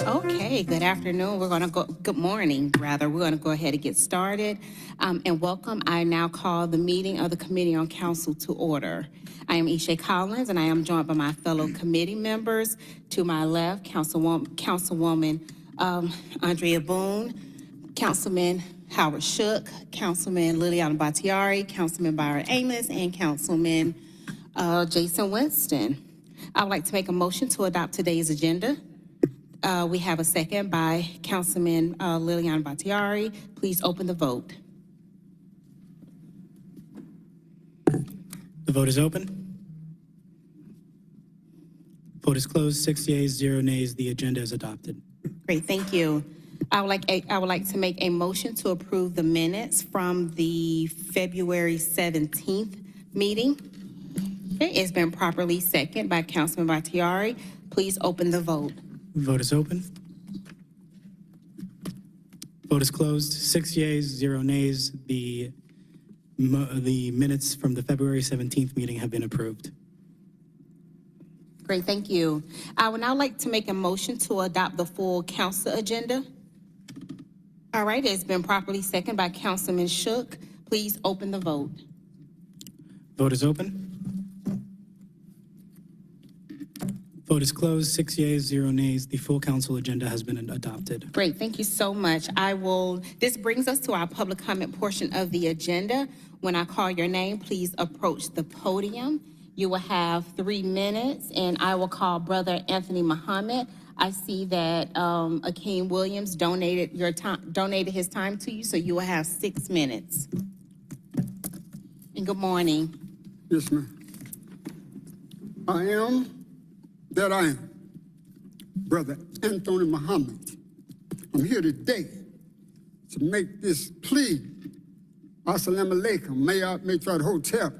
Okay, good afternoon. Good morning, rather. We're going to go ahead and get started. And welcome. I now call the meeting of the Committee on Council to order. I am Isha Collins, and I am joined by my fellow committee members. To my left, Councilwoman Andrea Boone, Councilman Howard Shook, Councilman Liliana Battiari, Councilman Byron Amos, and Councilman Jason Winston. I would like to make a motion to adopt today's agenda. We have a second by Councilman Liliana Battiari. Please open the vote. The vote is open. Vote is closed. 6 yeas, 0 nays. The agenda is adopted. Great, thank you. I would like to make a motion to approve the minutes from the February 17th meeting. Okay, it's been properly seconded by Councilman Battiari. Please open the vote. Vote is open. Vote is closed. 6 yeas, 0 nays. The minutes from the February 17th meeting have been approved. Great, thank you. I would now like to make a motion to adopt the full council agenda. All right, it's been properly seconded by Councilman Shook. Please open the vote. Vote is open. Vote is closed. 6 yeas, 0 nays. The full council agenda has been adopted. Great, thank you so much. This brings us to our public comment portion of the agenda. When I call your name, please approach the podium. You will have 3 minutes, and I will call Brother Anthony Muhammad. I see that Akeem Williams donated his time to you, so you will have 6 minutes. And good morning. Yes, ma'am. I am that I am, Brother Anthony Muhammad. I'm here today to make this plea. Assalamu alaikum, may I make that hotel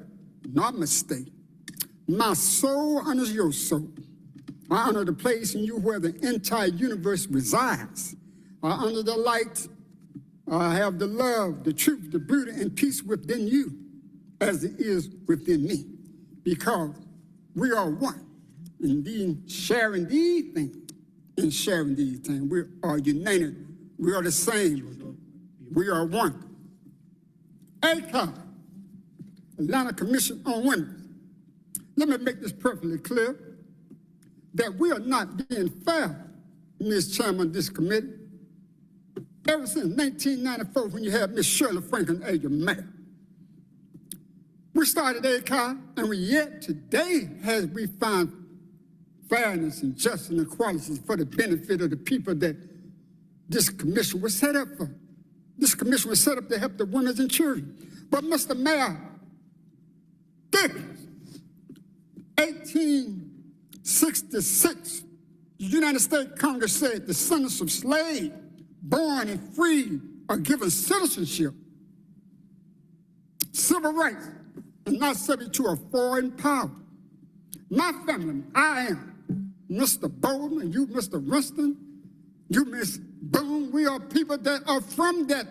not mistake. My soul honors your soul. I honor the place in you where the entire universe resides. I honor the light. I have the love, the truth, the beauty, and peace within you as it is within me, because we are one. Indeed, sharing these things, we are united. We are the same. We are one. ACOB, Atlanta Commission on Women. Let me make this perfectly clear that we are not being fair, Ms. Chairman of this committee. Ever since 1994, when you had Ms. Shirley Franklin as your mayor, we started ACOB, and we yet today has we found fairness and justice and equality for the benefit of the people that this commission was set up for. This commission was set up to help the women and children. But Mr. Mayor Dickens, 1866, the United States Congress said the descendants of slaves born and free are given citizenship, civil rights, and not subject to a foreign power. My family, I am Mr. Bowman, and you, Mr. Winston, you, Miss Boone, we are people that are from that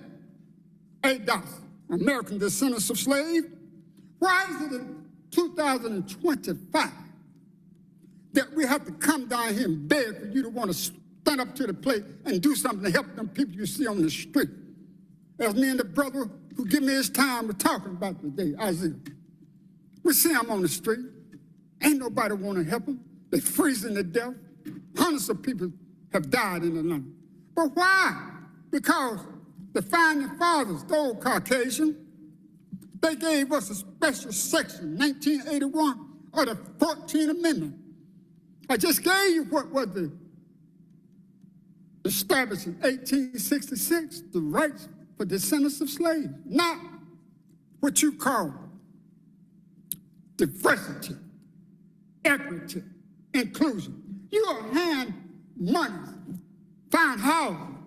ADOS, American descendants of slaves. Why is it in 2025 that we have to come down here and beg for you to want to stand up to the plate and do something to help them people you see on the street? As me and the brother who give me his time we're talking about today, Isaiah. We see him on the street. Ain't nobody want to help him. They freezing to death, hundreds of people have died in Atlanta. But why? Because the founding fathers, those Caucasian, they gave us a special section, 1981, or the 14th Amendment. I just gave you what was established in 1866, the rights for descendants of slaves, not what you call diversity, equity, inclusion. You are hand money, find housing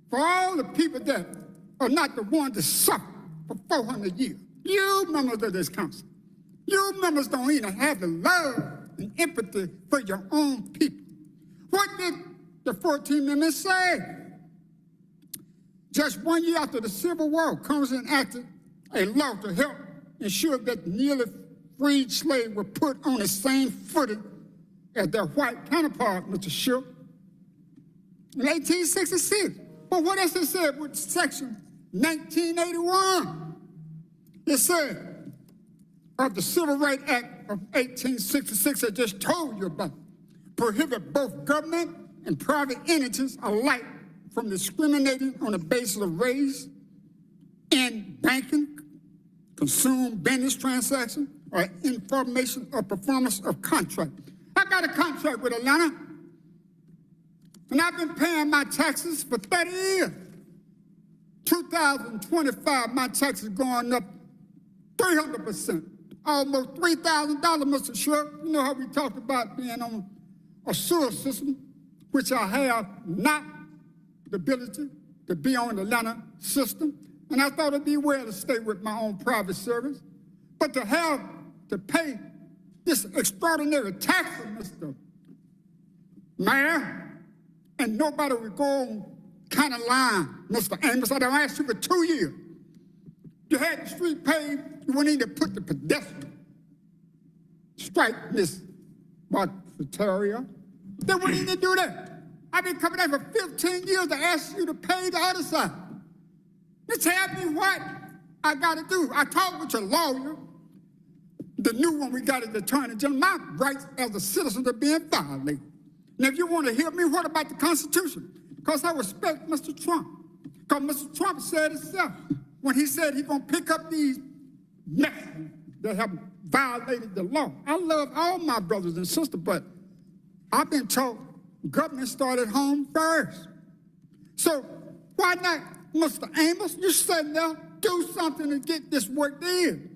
for all the people that are not the ones that suffer for 400 years. You members of this council, you members don't even have the love and empathy for your own people. What did the 14th Amendment say? Just 1 year after the Civil War, Congress enacted a law to help ensure that nearly freed slaves were put on the same footing as their white counterpart, Mr. Shook, in 1866. But what else it said with Section 1981? It said, of the Civil Rights Act of 1866 I just told you about, prohibit both government and private entities alike from discriminating on the basis of race in banking, consumer business transactions, or information or performance of contract. I got a contract with Atlanta, and I've been paying my taxes for 30 years. 2025, my taxes going up 300%, almost $3,000, Mr. Sheriff. You know how we talked about being on a sewer system, which I have not the ability to be on the Atlanta system, and I thought it'd be well to stay with my own private service, but to have to pay this extraordinary tax, Mr. Mayor, and nobody would go on kind of line, Mr. Amos. I don't ask you for 2 years. You had the street paved, you wouldn't even put the pedestrian stripe, Miss Bartataria. They wouldn't even do that. I've been coming there for 15 years to ask you to pay the other side. You tell me what I got to do. I talked with your lawyer, the new one we got at the Attorney General. My rights as a citizen are being violated. Now, if you want to hear me, what about the Constitution? Because I respect Mr. Trump. Because Mr. Trump said himself when he said he's going to pick up these Mexicans that have violated the law. I love all my brothers and sisters, but I've been told government started home first. So why not, Mr. Amos, you sitting there, do something to get this work in.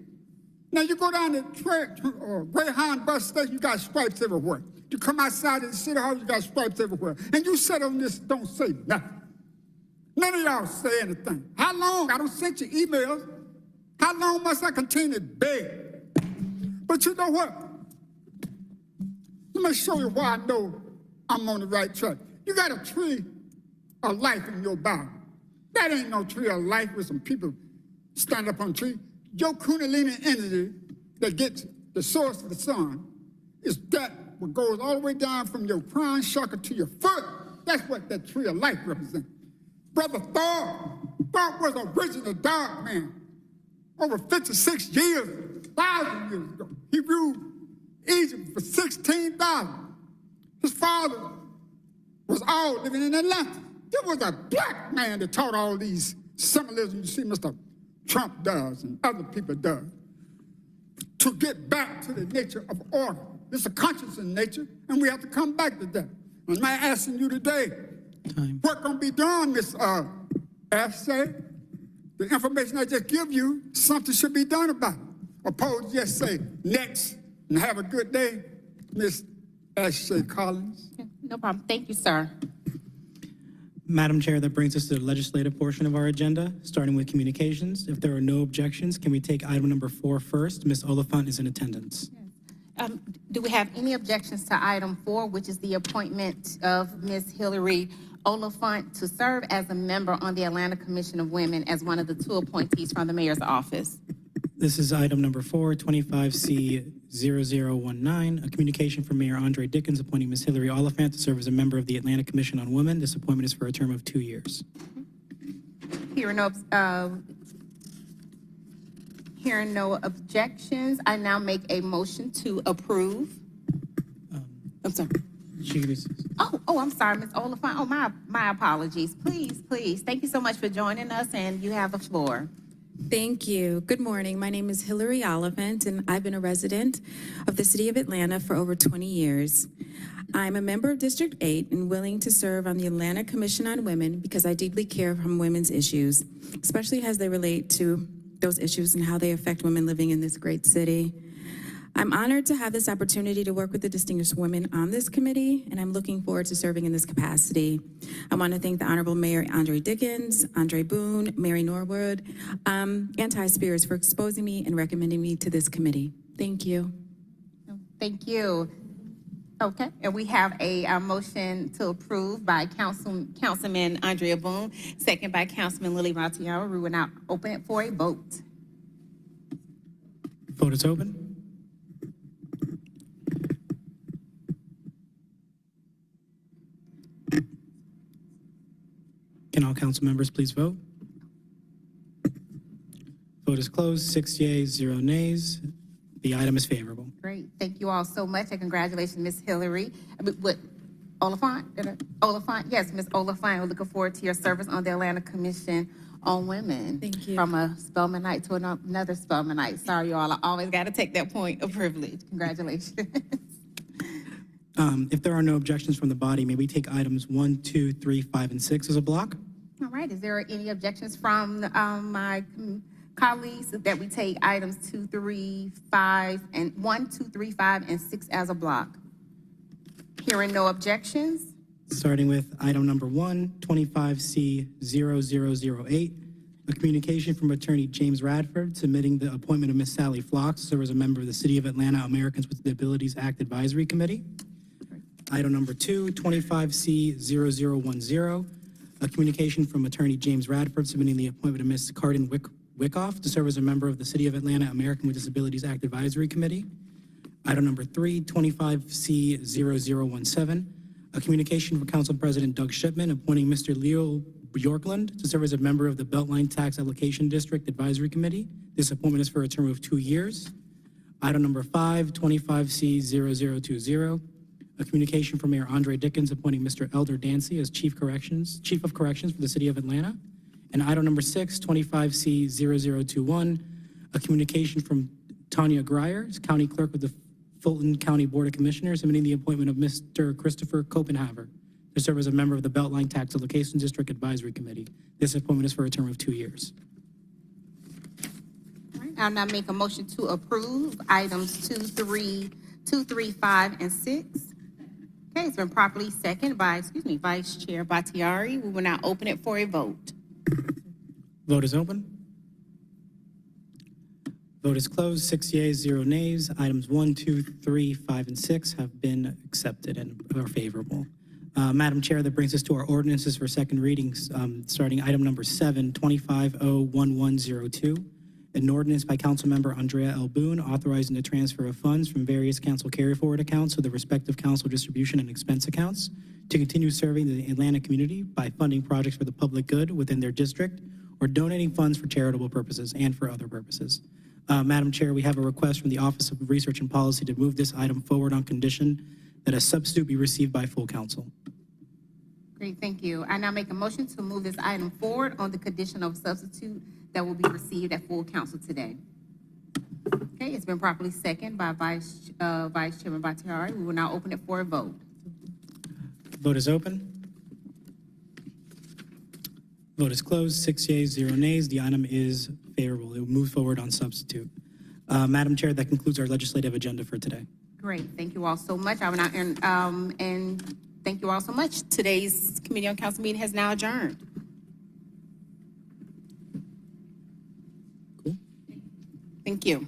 Now, you go down to Greyhound bus station, you got stripes everywhere. You come outside of the city hall, you got stripes everywhere. And you sit on this, don't say nothing. None of y'all say anything. How long? I don't send you emails. How long must I continue to beg? But you know what? Let me show you why I know I'm on the right track. You got a tree of life in your Bible. That ain't no tree of life with some people stand up on a tree. Your Kundalini energy that gets the source of the sun is that what goes all the way down from your crown chakra to your foot. That's what that tree of life represents. Brother Thor was an original dark man over 56 years, 1,000 years ago. He ruled Egypt for 16,000. His father was all living in Atlanta. There was a black man that taught all these symbolisms you see Mr. Trump does and other people does to get back to the nature of order. It's a conscious in nature, and we have to come back to that. And I'm asking you today, what gonna be done, Miss Ashley? The information I just give you, something should be done about it. Opposed to just say next and have a good day, Miss Ashley Collins. No problem. Thank you, sir. Madam Chair, that brings us to the legislative portion of our agenda, starting with communications. If there are no objections, can we take item number 4 first? Ms. Oliphant is in attendance. Do we have any objections to item 4, which is the appointment of Ms. Hillary Oliphant to serve as a member on the Atlanta Commission of Women as one of the 2 appointees from the mayor's office? This is item number 4, 25C0019, a communication from Mayor Andre Dickens appointing Ms. Hillary Oliphant to serve as a member of the Atlanta Commission on Women. This appointment is for a term of 2 years. Hearing no objections, I now make a motion to approve. I'm sorry. I'm sorry, Ms. Oliphant. Oh, my apologies. Please, please. Thank you so much for joining us, and you have the floor. Thank you. Good morning. My name is Hillary Oliphant, and I've been a resident of the city of Atlanta for over 20 years. I'm a member of District 8 and willing to serve on the Atlanta Commission on Women because I deeply care for women's issues, especially as they relate to those issues and how they affect women living in this great city. I'm honored to have this opportunity to work with the distinguished women on this committee, and I'm looking forward to serving in this capacity. I want to thank the Honorable Mayor Andre Dickens, Andre Boone, Mary Norwood, and Ty Spears for exposing me and recommending me to this committee. Thank you. Thank you. Okay, and we have a motion to approve by Councilman Andrea Boone, second by Councilman Lily Montiero. We will now open it for a vote. Vote is open. Can all council members please vote? Vote is closed. 6 yeas, 0 nays. The item is favorable. Great, thank you all so much, and congratulations, Ms. Hillary. What, Oliphant? Oliphant, yes, Ms. Oliphant, we're looking forward to your service on the Atlanta Commission on Women. Thank you. From a Spelmanite to another Spelmanite. Sorry, y'all, I always got to take that point of privilege. Congratulations. If there are no objections from the body, may we take items 1, 2, 3, 5, and 6 as a block? All right, is there any objections from my colleagues that we take items 2, 3, 5, and 1, 2, 3, 5, and 6 as a block? Hearing no objections. Starting with item number 1, 25C0008, a communication from Attorney James Radford submitting the appointment of Ms. Sally Flox to serve as a member of the City of Atlanta Americans with Disabilities Act Advisory Committee. Item number 2, 25C0010, a communication from Attorney James Radford submitting the appointment of Ms. Cardin Wickoff to serve as a member of the City of Atlanta American with Disabilities Act Advisory Committee. Item number 3, 25C0017, a communication from Council President Doug Shipman appointing Mr. Leo Bjorklund to serve as a member of the Beltline Tax Allocation District Advisory Committee. This appointment is for a term of 2 years. Item number 5, 25C0020, a communication from Mayor Andre Dickens appointing Mr. Elder Dancy as Chief of Corrections for the City of Atlanta. And item number 6, 25C0021, a communication from Tanya Grier, County Clerk with the Fulton County Board of Commissioners, submitting the appointment of Mr. Christopher Copenhaver to serve as a member of the Beltline Tax Allocation District Advisory Committee. This appointment is for a term of 2 years. All right, I'll now make a motion to approve items 2, 3, 5, and 6. Okay, it's been properly seconded by, Vice Chair Battiari. We will now open it for a vote. Vote is open. Vote is closed. 6 yeas, 0 nays. Items 1, 2, 3, 5, and 6 have been accepted and are favorable. Madam Chair, that brings us to our ordinances for second readings, starting item number 7, 25O1102. An ordinance by Councilmember Andrea L. Boone authorizing the transfer of funds from various council carry-forward accounts to the respective council distribution and expense accounts to continue serving the Atlanta community by funding projects for the public good within their district or donating funds for charitable purposes and for other purposes. Madam Chair, we have a request from the Office of Research and Policy to move this item forward on condition that a substitute be received by full council. Great, thank you. I now make a motion to move this item forward on the condition of substitute that will be received at full council today. Okay, it's been properly seconded by Vice Chairman Battiari. We will now open it for a vote. Vote is open. Vote is closed. 6 yeas, 0 nays. The item is favorable. It will move forward on substitute. Madam Chair, that concludes our legislative agenda for today. Great, thank you all so much. I will now, and thank you all so much. Today's Committee on Council meeting has now adjourned. Cool. Thank you.